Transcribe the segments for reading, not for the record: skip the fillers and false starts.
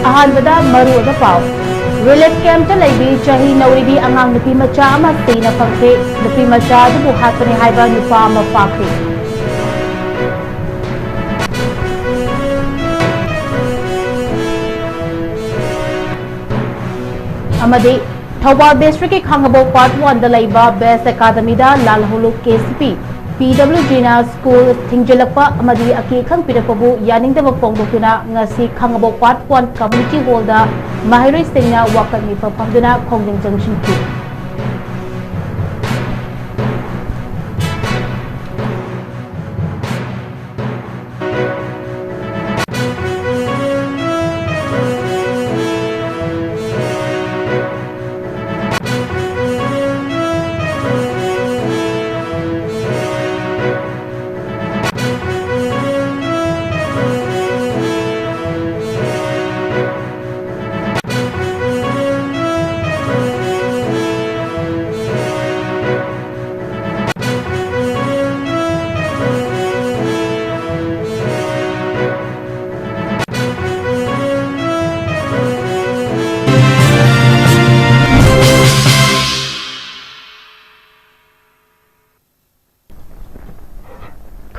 अहानबदा मरुओदा पाव relief camp लेबी चही नौरीबी अंगांग नुपी मचा अमा सीना फंखे नुपी मचा दुबु हातपने हाइबा नुपा अमा फाखे अमदे थौबाल डिस्ट्रिक्ट की खांगबो पार्ट 1 दा लेबा बेस्ट एकेडमी दा लालहोलो केसीपी PWG na school ꯊꯤꯡꯖꯤꯜꯂꯛꯄ amadi ꯑꯀꯤ ꯈꯪ ꯄꯤꯔꯛꯄꯕꯨ ꯌꯥꯅꯤꯡꯗꯕ ꯐꯣꯡꯗꯣꯛꯇꯨꯅ ꯉꯁꯤ ꯈꯥꯡꯉꯕꯣꯛ ꯄꯥꯔꯠ 1 community hall दा ꯃꯍꯩꯔꯣꯏꯁꯤꯡꯅ ꯋꯥꯀꯠ ꯃꯤꯐꯝ ꯐꯝꯗꯨꯅ ꯈꯣꯡꯖꯪ ꯆꯪꯁꯤꯟꯈꯤ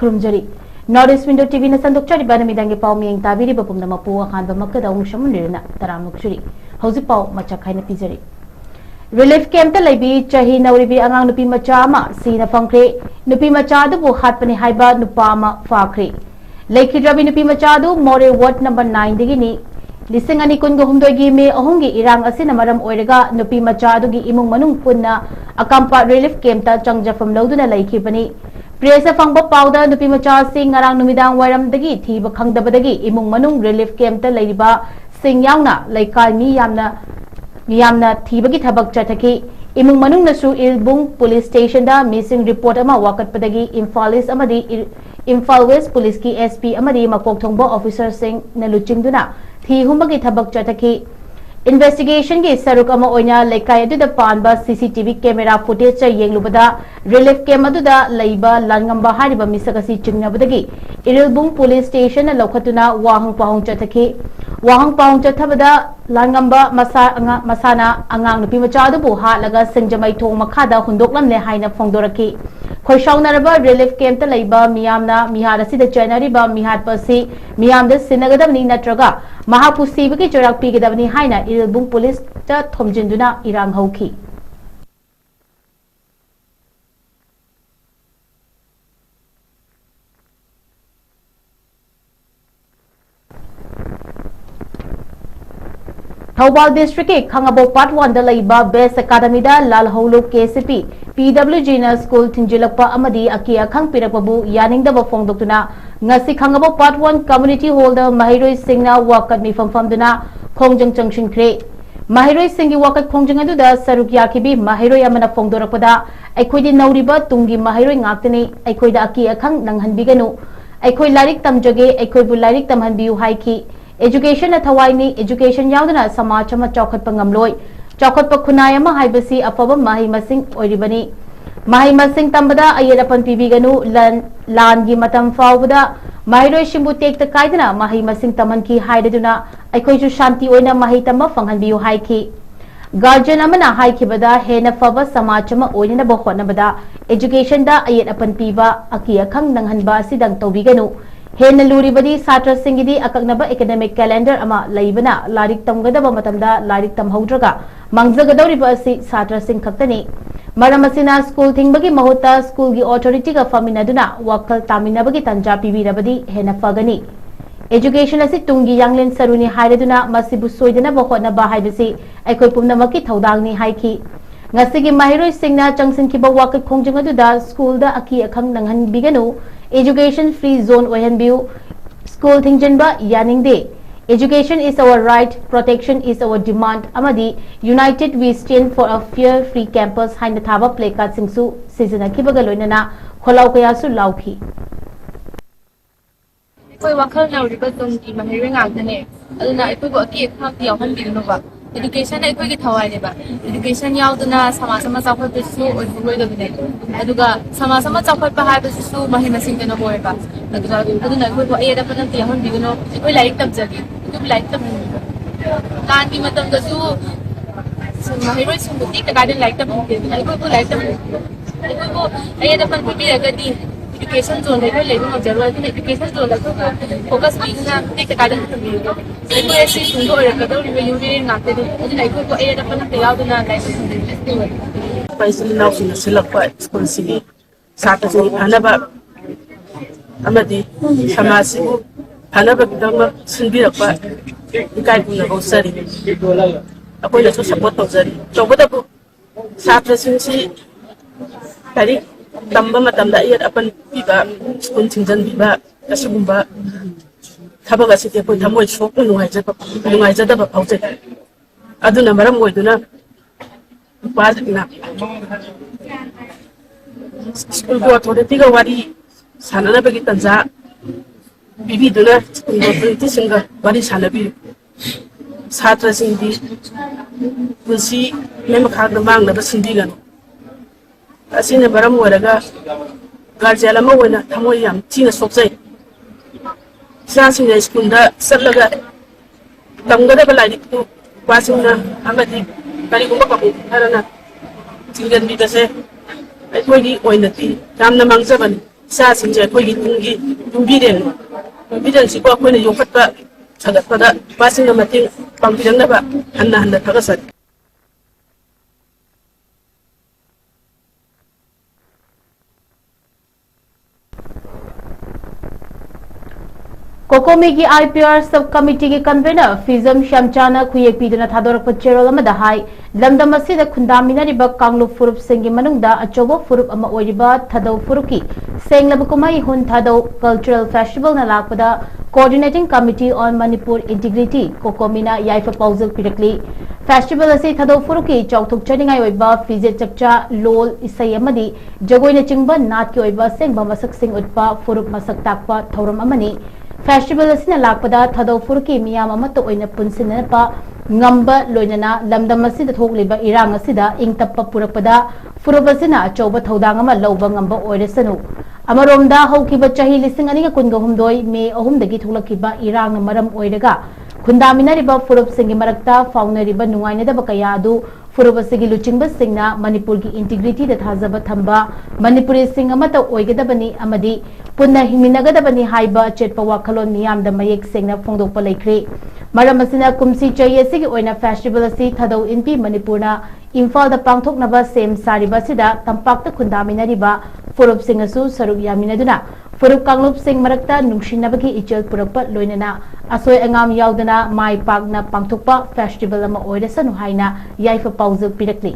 खुरुमजरी नॉर्थ ईस्ट विंडो टीवी न संदोक्चरी बानमिदांगे पाव मियंग ताबिरी बपुमना मपु अखानबा मक्कदा उमुशमुनिरना तरामुक्चुरी हौजि पाव मचा खाइना पिजरी रिलीफ कैंप लेबी चही नौरीबी अंगांग नुपी मचा अमा सीना फंख्रे नुपी मचा दुबु हातपने हाइबा नुपा अमा फाख्रे लेखिद्रबी नुपी मचा दु मोरे वार्ड नंबर 9 दिगिनी लिसिंग अनि कुन गुहुमदोगी मे अहुंगी इरांग असिना मरम ओइरगा नुपी मचा दुगी इमुंग मनुंग पुन्ना अकांपा रिलीफ कैंप ता चंगजफम लौदुना लेखिबनी प्रेस फंग पाउदा नुपी मचा सिंग अरांग नुमिदांग वायरमदगी थीब खंगदबदगी इमुंग मनुंग रिलीफ कैंप ता लेरिबा सिंग यावना लेकाय मियामना थीबगी थबक चथकी इमुंग मनुंग नसु इलबुंग पुलिस स्टेशन दा मिसिंग रिपोर्ट अमा वाकटपदगी इम्फाल ईस्ट अमदी इम्फाल वेस्ट पुलिस की एसपी अमदी मकोक थोंबो ऑफिसर सिंग न लुचिंगदुना थी हुंबगी थबक चथकी इन्वेस्टिगेशन की सरुक अमा ओइना लेकाय अदुदा पानबा सीसीटीवी कैमरा फुटेज चा येंगलुबदा रिलीफ कैंप अदुदा लैबा लानगंबा हारिबा मिसकसी चिंगनबदगी इरिलबुंग पुलिस स्टेशन न लौखतुना वाहंग पाहुंग चथकी वाहंग पाहुंग चथबदा लानगंबा मसाना अंगांग नुपी मचादुबु हालगा सिंजमई थोंग मखादा हुंदोकलमने हाइना फोंदोरकी खोइशाउनरबा रिलीफ कैंप लैबा मियामना मिहार असिदा चैनरीबा मिहार पसी मियामदा सिनगदबनी नत्रगा महापु सीबगी चोराक पीगदबनी हाइना इरिलबुंग पुलिस ता थोमजिंदुना इरांग हौखी थौबाल डिस्ट्रिक्ट के खांगबो पार्ट 1 दा लेबा बेस्ट एकेडमी दा लालहोलो केसीपी PWG ना school थिंजिलकपा अमदी अकी अखंग पिरकबु यानिंगदबा फोंदोक्तुना ngasi khangabo part 1 community hall da mahiroi singna wakat mi famduna khongjang changsinkhre mahiroi singi wakat khongjang adu da saruk yakibi mahiroi amana phongdorakpada aikhoidi nauriba tungi mahiroi ngaktani aikhoida aki akhang nanghanbiganu aikoi larik tamjage aikoi bu larik tamhanbiu haiki education athawaini education yaudana samaj ama chokhatpa ngamloi chokhatpa khunai ama haibasi afaba mahi masing oiribani mahi masing tambada ayerapan pibiganu lan gi matam faubada mahiroi shimbu tekta kaidana mahi masing taman ki haidaduna aikoi ju shanti oina mahi tamma fanghanbiu haiki guardian amana haikibada hena faba samajama oina ba khonabada education da ayerapan piba aki akhang nanghanba sidang tobiganu हेन लूरीबदी छात्र सिंगिदी अकक्नबा academic calendar अमा लैबना लारिक तमगदबा मतमदा लारिक तमहौद्रगा मंगजगदौरिबा असि छात्र सिंग खक्तनी मरम असिना school थिंगबगी महुता school की authority का फमिनदुना वखल तामिनबगी तंजा पिबिरबदी हेन फगनी एजुकेशन असि Tungi यांगलेन सरुनी हाइरदुना मसिबु सोइदना बखोनबा हाइबसी अखोय पुमनमकी थौदांगनी हाइखी ngasi mahiroi singna changsinkiba wakat khongjang aduda school da aki akhang nanghan biganu education free zone ohenbiu school thingjanba yaningde education is our right protection is our demand amadi united we stand for a fear free campus haina thaba placard singsu seasona kibaga loinana kholau kaya su lauki koi wakhal nauriba tungki mahiroi ngagdane aduna ikoi go aki akhang yawhan biganu ba education ai kogi thawai ba education yauduna samasama chawkhot su oiboi da bine aduga samasama chawkhot pa hai su mahima sing dena boy ba aduga aduna koi ko ai da pan ti hon bigno koi like tab jagi koi like tab लान की मतलब दसु महिरों सुमुती के garden light तब होते हैं को light तब को ये अपन भी अगदी एजुकेशन जोन है ले नो जरूरत है एजुकेशन जोन लगो फोकस भी ना के गार्डन भी को ऐसे सुंदर और कदर रिव्यू भी नाते दे लाइक को ये अपन तैयार ना लाइक पैसे नाउ सिलक स्कूल सिगी साथ से फनबा अमदी समाज फनबगदम सिंबिरक इकाई पुना होसरी अकोई सपोर्ट तौजरी तौबदबु छात्रसिंसी तारीख तंबा मतमदा यत अपन पीबा स्कूल थिंजन पीबा असुगुंबा थबक असिते अकोई थमोय सोक नुंगाइजदबा फाउजे अदुना मरम ओइदुना पाजना स्कूल को अथॉरिटी का वारी साननबगी तंजा बिबिदुना स्कूल अथॉरिटी सिंगा वारी सानबी छात्र सिंदी पुसी मेम खाग मांगनबा सिंदिगन असिने मरम ओरगा गार्जियन अमा ओइना थमोय याम थिना सोकजै सासिने स्कूल दा सल्लगा तंगदबा लाइरिक वासिंगना अमदी करिगुंबा कबु हरना चिंगन बिदसे अखोगी ओइनती यामना मांगजबन सासिंजे अखोगी तुंगी तुंबिरेन सिको अखोइना योखतबा सगतपदा वासिंगना मतिंग पांबिरंगबा हन्ना थगसत कोकोमी की आईपीआर सब कमिटी की कन्वेनर फिजम श्यामचाना खुयेपीदना थादोरक चेरोल अमदा हाई लमदम असिदा खुंदामिनारिबा कांगलुप फुरुप सिंगी मनुंगदा अचोबो फुरुप अमा ओइरिबा थदौ फुरुकी सेंगलब कुमाई हुन थदौ कल्चरल फेस्टिवल ना लाकपदा coordinating committee on Manipur integrity कोकोमीना याइफा पाउजल पिरकली फेस्टिवल असी थदौ फुरुकी चौथुक चनिंगाई ओइबा फिजे चकचा लोल इसै अमदी जगोइना चिंगबा नाट की ओइबा सेंगबा मसक सिंग उत्पा फुरुप मसक ताकपा थौरम अमनी फेस्टिवल असिना लाकपदा Thadou फुरुकी मियाम अमतो ओइना पुनसिनपा ngamba loinana lamdam asida thokliba irang asida ingtappa purakpada furubasina choba thodang ama loba ngamba oiresanu amaromda haukiba chahi lising ani kunga humdoi me ahumdagi tholakiba irang maram oiraga khundaminariba furub singi marakta faunariba nungainadaba kaya adu furubasigi luchingba singna manipur gi integrity da thazaba thamba manipuri sing amata oigadabani amadi punna himinagadabani haiba chetpa wakhalon miyam da mayek singna phongdokpa laikre मरम Kumsi चयसी festival Thadou इनपी मणिपुरना Imphal पांथोकनबा same सारिबसिदा तंपाक खुंदामिनरिबा फुरुप सिंगसु सरुक यामिनदुना फुरुप कांगलुप सिंग मरक्ता नुंगसिनबगी इचल पुरकपा लोइनना असोय अंगाम यावदना my पाकना पांथोकपा festival अमा ओइरसनु हाइना याइफा पाउजल पिरकली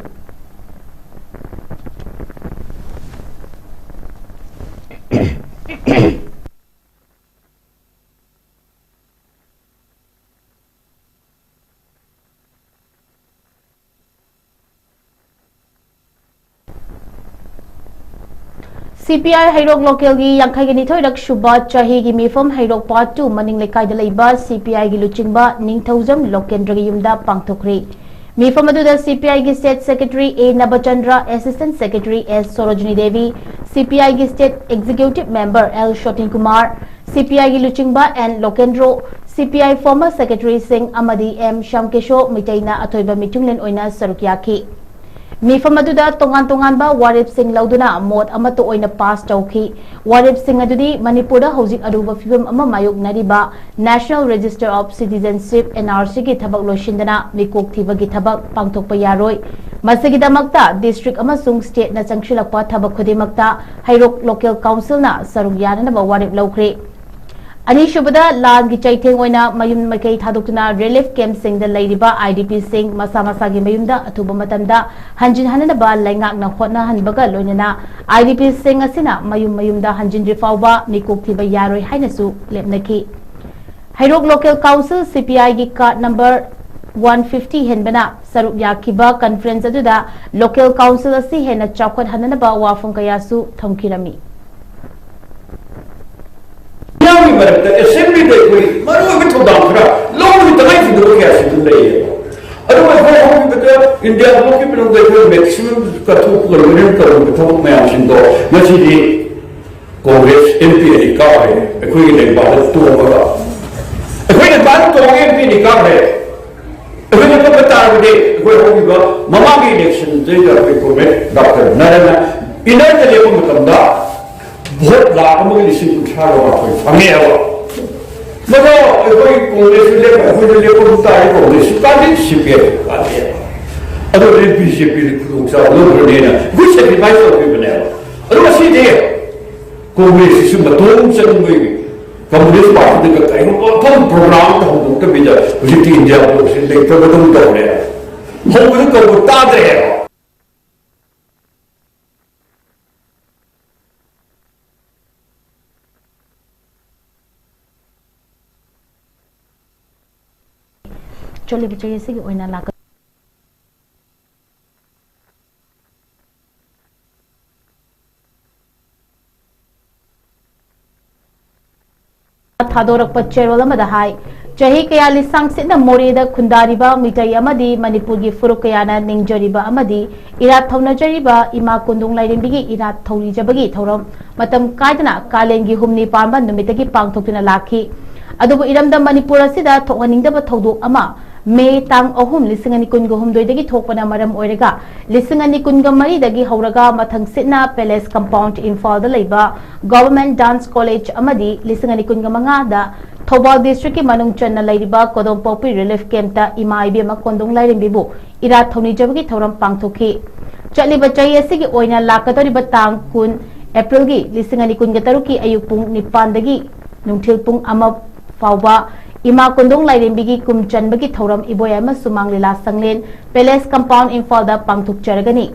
CPI Hairok Local gi Yangkhai gi nithoirak Shuba Chahi gi Mifam Hairok Part 2 Maning Lekai da leiba CPI gi luchingba Ningthaujam Lokendra gi yumda pangthokri Mifam aduda CPI gi State Secretary A Nabachandra Assistant Secretary S Sorojini Devi CPI gi State Executive Member L Shotin Kumar CPI gi luchingba N Lokendro CPI former Secretary Singh Amadi M Shamkesho Mitaina Athoiba Mitunglen oina sarukyaki मीफम तोान तोान वारेप सिंह लौदुना मोद अमतो ओइना pass तौखी वारेप सिंह अदुदी मणिपुर हौजिक अरुब फिल्म अमा मायोगनरिबा national register of citizenship NRC की थबक लोइसिंदना मिकोक थिबगी थबक पांगथोकपा यारोय मसिगिदमक्ता डिस्ट्रिक्ट अमसुंग स्टेट ना चंगशिलकपा थबक खुदिमक्ता हाइरोक लोकल काउंसिल ना सरुक याननबा वारेप लौख्रे अनीशुबदा लान की चैथेंग ओइना मयुम मकई थादोक्तुना रिलीफ कैंप सिंग द लैरिबा IDP सिंग मसा मसा की मयुमदा अथुबा मतमदा हंजिन हननबा लैंगाकना खोटना हनबगा लोइनना IDP सिंग असिना मयुम मयुमदा हंजिन रिफावबा मिकोक थिबा यारोय हाइनसु लेपनकी हाइरोक लोकल काउंसिल CPI की कार्ड नंबर 150 हेनबना सरुक याखिबा कॉन्फ्रेंस अदुदा लोकल काउंसिल असि हेना चौखट हननबा वाफम कयासु थमकिरमी assembly India maximum Congress MP का है ꯑꯩꯈꯣꯏꯅ ꯄꯛꯄ ꯇꯥꯔꯕꯗꯤ ꯑꯩꯈꯣꯏ ꯍꯧꯈꯤꯕ ꯃꯃꯥꯡꯒꯤ ꯏꯂꯦꯛꯁꯟꯗꯩꯗ ꯑꯩꯈꯣꯏ ꯒꯣꯔꯃꯦꯟ ꯗꯣꯛꯇꯔ ꯅꯔꯦꯟꯅ ꯏꯅꯔꯗ ꯂꯦꯞꯄ ꯃꯇꯝꯗ ꯚꯣꯠ ꯂꯥꯈ ꯑꯃꯒ ꯂꯤꯁꯤꯡ 38 ꯐꯪꯉꯦꯕ ꯃꯗꯣ ꯑꯩꯈꯣꯏ ꯀꯣꯡꯒ꯭ꯔꯦꯁꯁꯨ ꯂꯦꯞꯄ ꯑꯩꯈꯣꯏꯅ ꯂꯦꯞꯄ ꯇꯥꯔꯦ ꯀꯣꯡꯒ꯭ꯔꯦꯁꯁꯨ ꯀꯥꯟꯗꯦ CPM ꯀꯥꯟꯗꯦ ꯑꯗꯣ BJPꯗ ꯈꯨꯗꯣꯡꯆꯥꯕ ꯂꯧꯈ꯭ꯔꯅꯦꯅ ꯑꯩꯈꯣꯏ ꯁꯦꯀ꯭ꯔꯤꯐꯥꯏꯁ ꯇꯧꯈꯤꯕꯅꯦꯕ ꯑꯗꯣ ꯉꯁꯤꯗꯤ ꯀꯣꯡꯒ꯭ꯔꯦꯁꯁꯤꯁꯨ ꯃꯇꯣꯡ ꯆꯪꯕꯒꯤ Communist Party का कहीं प्रथम प्रोग्राम तो हम लोग के बीच उसी इंडिया को उसी लेकर बदल कर रहे हैं हम उसे कब बता दे रहे हैं चलिए बच्चे ऐसे कि ओइना लाकर थादोरक चेरोल चाही कया लिसांग सिना मोरेद खुंदारिबा मिटै अमदी मणिपुर की फुरुक कयाना निंगजरिबा अमदी इरात थौनजरिबा इमा कुंदुंग लाइरेंबिगी इरात थौरिजबगी थौरम मतम कायदना कालेंगी हुमनी पांबा नुमितगी पांगथोक्तुना लाखी अदुबु इरमदा मणिपुर असिदा थोकहनिंगदबा थौदोक अमा मे तांग अहुम लिसिंग अनि कुनगो हुमदोइदगी थोकपना मरम ओइरेगा लिसिंग अनि कुनगो मरीदगी हौरगा मथंग सिना पैलेस कंपाउंड इम्फाल दा लैबा गवर्नमेंट डांस कॉलेज अमदी लिसिंग अनि कुनगो मंगा दा थौबाल डिस्ट्रिक्ट की मनुंग चन्ना लैरिबा कोदोम पोपी रिलीफ कैंप ता इमा इबेमा कोंदोंग लाइरेंबिबु इरा थौनिजबगी थौरम पांगथोखी चलिबा चाही असिगी ओइना लाकतोरिबा तांग कुन एप्रिल की लिसिंग अनि कुनगो तरुकी अयुक पुंग 9 दगी नुंथिल पुंग अमा फावबा इमा कुंदोंग लाइरेंबिगी कुम चनबगी थौरम इबोय सुमांग लीला संगलेन पैलेस कंपाउंड इम्फाल दा पांगथोकचरगनी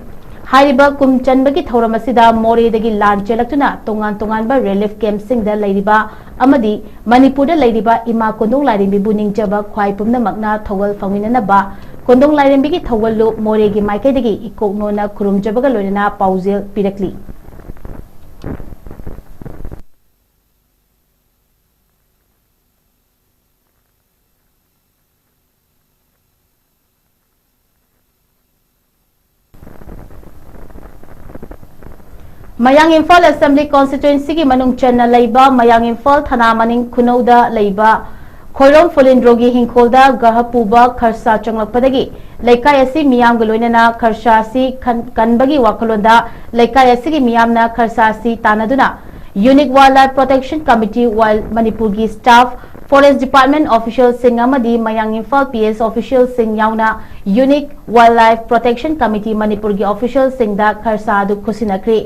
हाइरिबा कुम चनबगी थौरम असिदा मोरेदगी लान चेलक्तुना तोंगान तोंगानबा रिलीफ कैंप सिंगदा लैरिबा अमदी मणिपुरदा लैरिबा इमा कुंदोंग लाइरेंबिबु निंगजबा ख्वाइ पुमनमकना थौगल फंगिननबा कुंदोंग लाइरेंबिगी थौगलु मोरेगी माइकैदगी इकोकनोना खुरुमजबगा लोइना पाउजेल पिरकली मयांग इम्फाल असेंबली कॉन्स्टिट्यूएंसी की मनुंग चन्ना लैबा मयांग इम्फाल थाना मनिंग खुनौदा लैबा खोइरोम फुलिंद्रोगी हिंखोलदा गहपुबा खरसा चंगलपदगी लैकाय असि मियाम गलोइनना खरसा असि कनबगी वाखलोंदा लैकाय असि की मियामना खरसा असि तानदुना unique wild life protection committee wild Manipur की स्टाफ फॉरेस्ट डिपार्टमेंट ऑफिशियल सिंह अमदी मयांग इम्फाल PS ऑफिशियल सिंह याउना unique wild life protection committee Manipur की ऑफिशियल सिंहदा खरसा अदु खुसिनख्री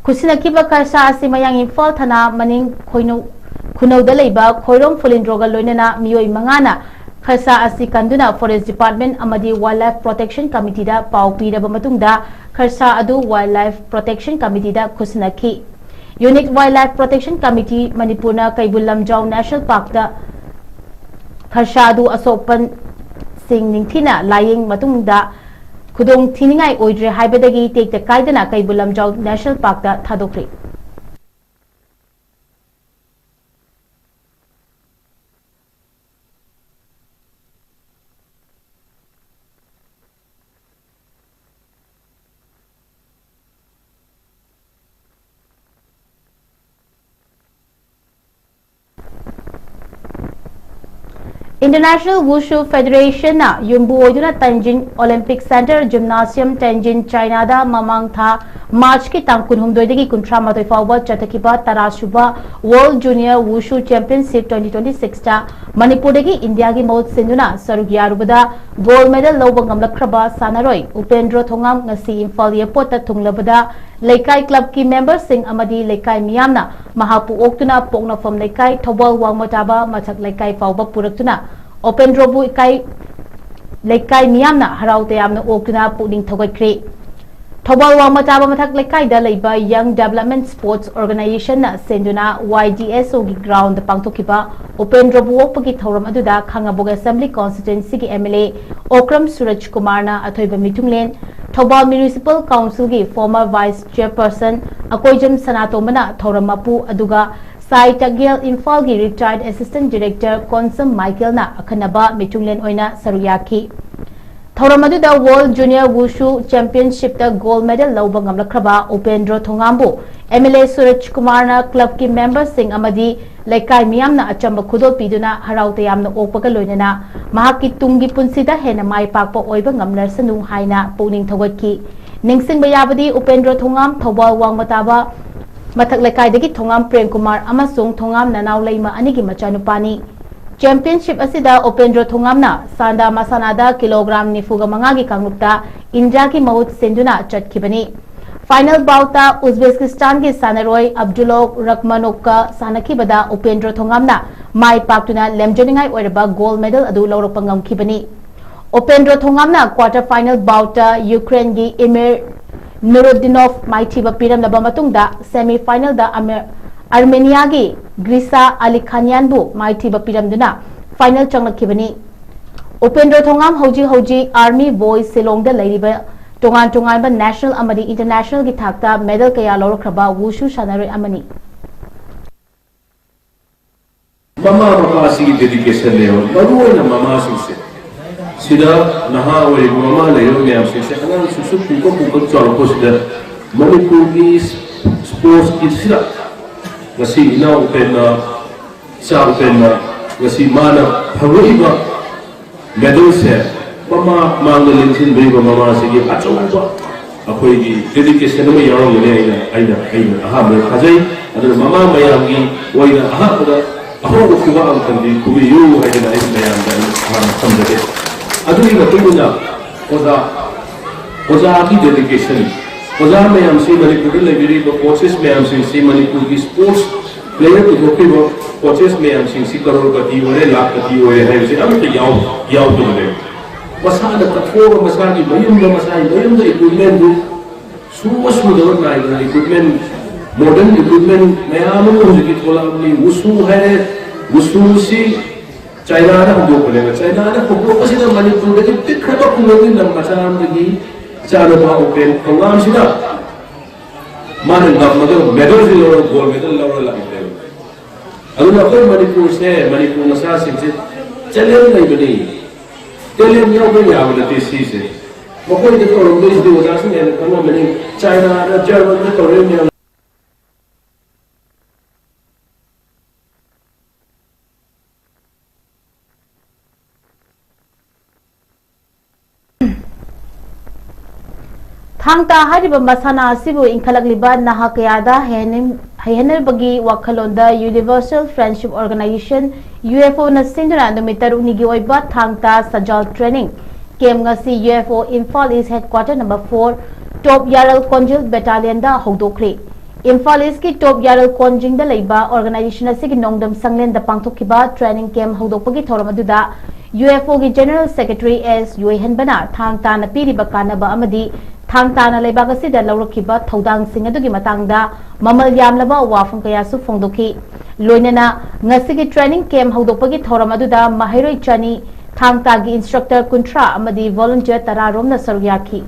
खुसिनखिबा खरसा असि मयांग इम्फाल थाना मनिंग खुनौदा लैबा खोइरोम फुलिंद्रोगा लोइनना मियोय मंगाना खरसा असि कंदुना फॉरेस्ट डिपार्टमेंट अमदी वाइल्ड लाइफ प्रोटेक्शन कमिटी दा पाउ पीरबा मतुंगदा खरसा अदु वाइल्ड लाइफ प्रोटेक्शन कमिटी दा खुसिनखि unique wild life protection committee मणिपुरना कैबुल लमजाउ नेशनल पार्क दा खरसा अदु असोपन सिंह निंथिना लायेंग मतुंगदा खुदोंग थिनिंगाई ओइद्रे हाइबदगी टेक्ता कायदना कैबुल लमजाउ नेशनल पार्क दा थादोक्री इंटरनेशनल वुशु फेडरेशन ना युम्बु ओइदुना Tianjin olympic center gymnasium Tianjin China दा ममांग था मार्च की तांग कुनहुमदोइदगी 38 फाउबा चतकिबा तरासुबा वर्ल्ड जूनियर वुशु चैंपियनशिप 2026 ता मणिपुरदगी इंडिया की मौत सिंधुना सरुग यारुबदा गोल्ड मेडल लौबा ngамलखरबा सानरोय उपेंद्र थोंगाम ngasi इम्फाल एयरपोर्ट ता थुंगलबदा लेकाई क्लब की मेंबर सिंह अमदी लेकाई मियामना महापु ओक्तुना पोंगनाफम लेकाई थौबल वांगमताबा मथक लेकाई फाउबा पुरक्तुना ओपेंद्रोबु इकाई लेकाई मियामना हराउ तयामना ओक्तुना पुनिंग थौगैख्रे थौबल वांगमताबा मथक लेकाई दा लैबा यंग डेवलपमेंट स्पोर्ट्स ऑर्गेनाइजेशन ना सेंदुना YDSO की ग्राउंड पांगथोकिबा उपेंद्रोबु ओक्पगी थौरम अदुदा खांगाबोग असेंबली कॉन्स्टिट्यूएंसी की MLA ओक्रम सूरज कुमार ना अथोइबा मिथुंगलेन थौबाल म्युनिसिपल काउंसिल की फॉर्मर वाइस चेयरपर्सन अकोइजम सनातोमना थौरम मपु अदुगा साई टगेल इम्फाल की retired assistant director Konsam Michael ना अखनबा मिथुंगलेन ओइना सरुयाखी Thauramadu World Junior Wushu Championship the gold medal lawba ngamlakraba Upendra Thongambu MLA Suraj Kumarna club ki member sing amadi laikai miyamna achamba khudol piduna harau tayamna okpaga loinana mahaki tungi punsida hena mai pakpa oiba ngamlarsanu haina puning thawatki ningsingba yabadi Upendra Thongam Thobal Wangmataba mathak laikai dagi Thongam Prem Kumar amasung Thongam Nanaw Laima anigi machanupani Championship asida Upendra Thongamna Sanda Masanada kilogram nifuga mangagi kanglupta India ki mahut senduna chatkibani Final bauta Uzbekistan ki Sanaroi Abdullah Rakhmanov ka sanakibada Upendra Thongamna mai paktuna lemjoningai oiraba gold medal adu lawrokpa ngamkibani Upendra Thongamna quarter final bauta Ukraine gi Emir Nuruddinov maithiba piramlaba matungda semi final da Armenia gi Grisa Alikhanyanbu maithiba piramduna final changlakibani Upendra Thongam hoji Army Boys Silong da leiriba tongan ba national amadi international gi thakta medal kaya lawrokraba wushu sanaroi amani mama si dedication le maru na mama se sida naha oi mama le yo me amse se ana su ko chalo ko sida manipur gi sports ki sida ngasi ina Upendra sa Upendra ngasi mana phawaiba medal se mama mangda linsin bri mama se gi achauba akoi gi dedication ma yarong ne aina aha me khajai adar mama mayam gi oina aha da aho ko kuwa am kandi kubi yu aina ai mayam da samjade aduri ga tuyuna oza ki dedication oza mayam se manipur library ko coaches mayam se manipur gi sports player ko ko coaches mayam se crorepati ore lakhpati ore hai se am te yaw to ne masada katfora masadi mayumda equipment du suwa dawar na equipment modern equipment mayam mo ji thola ni wusu hai wusu si China na ho ko le China na ko ko si na manipur de tik khaba ko ni na masam de chalo ba open program si na man na medal si gold medal la ite aduna ko manipur na sa sim se challenge nei bani Telium yaw ba yaw na tisi se makoi de ko ro de wala sin ne ko mani China na German na ko re Thangta hariba masana asibu inkalagliba nahakayada hener bagi wakhalonda Universal Friendship Organization UFO na sinduna numitaru nigi oiba thangta sajal training kem ngasi UFO Imphal East headquarter number 4 Top Yaral Konjil Battalion da hogdokre Imphal East ki Top Yaral Konjing da leiba organization asigi nongdam sanglen da pangthokiba training kem hogdokpagi thoramaduda UFO gi General Secretary S Yuhen Bana thangta na piriba kanaba amadi Thangta na leibag asida lawrakiba thodang sing adugi matangda mamal yamlaba wafam kaya su phongdoki loinana ngasigi training camp hogdokpagi thoram aduda mahairoi chani thangta gi instructor kuntra amadi volunteer tararom na saryaki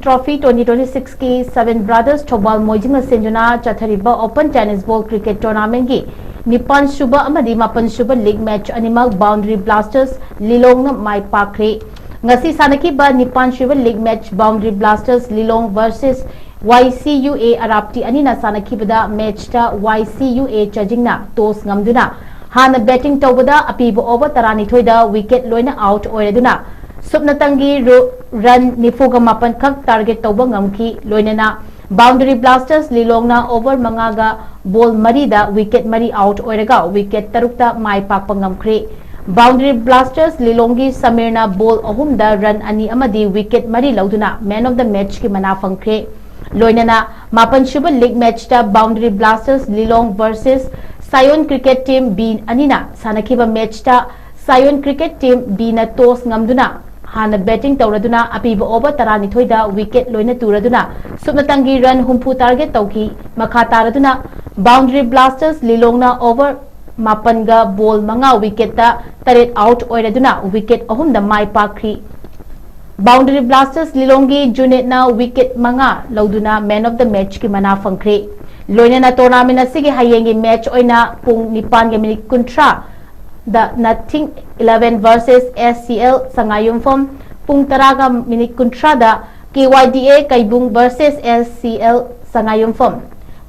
Trophy 2026 की 7 brothers Thobal Moijing Senjuna Chathariba Open Tennis Ball Cricket Tournament की निपान शुभ अमदी मापन शुभ league match animal boundary blasters Lilong माई पाखरे ngasi sanaki ba nipan शुभ league match boundary blasters Lilong versus YCUA अराप्टी अनिना sanaki बदा मैच ता YCUA चजिंगना टॉस ngamduna हाना बैटिंग तौबदा अपीब ओवर तरानी थोइदा विकेट लोइना आउट ओइरेदुना Subnatangi run nifuga mapan khak target tauba ngamki loinana boundary blasters lilongna over mangaga ball marida wicket mari out oiraga wicket tarukta mai pakpa ngamkhre boundary blasters lilongi samirna ball ahumda run ani amadi wicket mari lauduna man of the match ki mana fangkhre loinana mapan shuba league match ta boundary blasters lilong versus Sion cricket team B anina sanakiba match ta Sion cricket team B na toss ngamduna Hana betting tauraduna apiba over tarani thoida wicket loina turaduna subnatangi run humpu target tauki makha taraduna boundary blasters lilongna over mapanga ball manga wicket ta taret out oiraduna wicket ahum da mai pakri Boundary Blasters Lilonggi Junit na wicket manga lauduna man of the match ki mana fangkre. Loina na tournament na sige hayengi match oina pung nipan ge minit kuntra the nothing 11 versus SCL 𝐶𝐤𝐰𝐬 pung taraga minit kuntra da KYDA Kaibung versus SCL 𝐶𝐤𝐰𝐬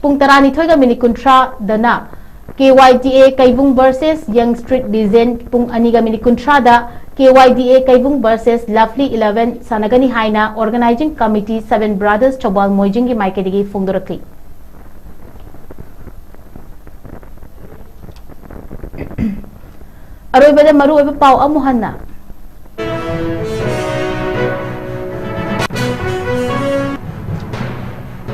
pung tarani thoiga minit kuntra dana KYDA Kaibung versus Young Street Design pung aniga minit kuntra da KYDA Kaibung versus Lovely 11 sanagani haina organizing committee 7 brothers Chobal Moijingi Maikedigi Fungdorakli. Aroy bada maru ebe pau amuhanna.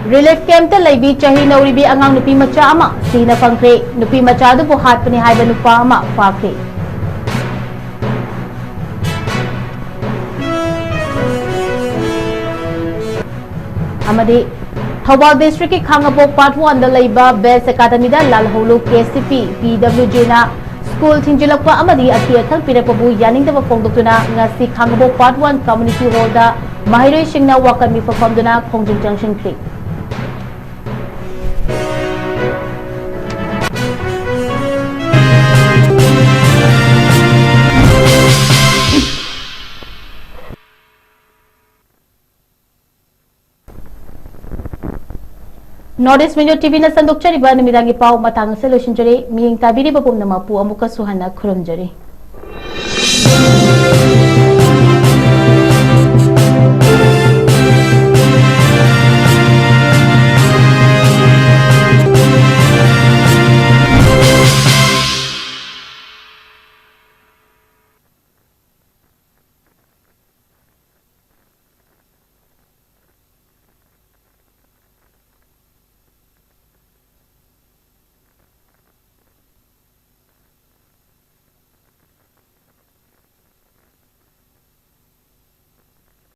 Relief camp ta laibi chahi nauribi angang nupi macha ama sina fangkre nupi macha du bu hat pani haiba nupa ama fakre. Amadi Thobal District ki Khangabok Part 1 da laiba Best Academy da lalholo KCP PWJ na School Thinjilakpa amadi aki akhang pinapabu yaning da fongdoktuna ngasi Khangabok Part 1 Community Hall da mahiroi singna wakan mi performduna Khongjing Junction Creek. Northeast Video TV na sandok chari ba namidangi pau matang solution jari miying tabiri ba pum na mapu amuka suhana kurum jari.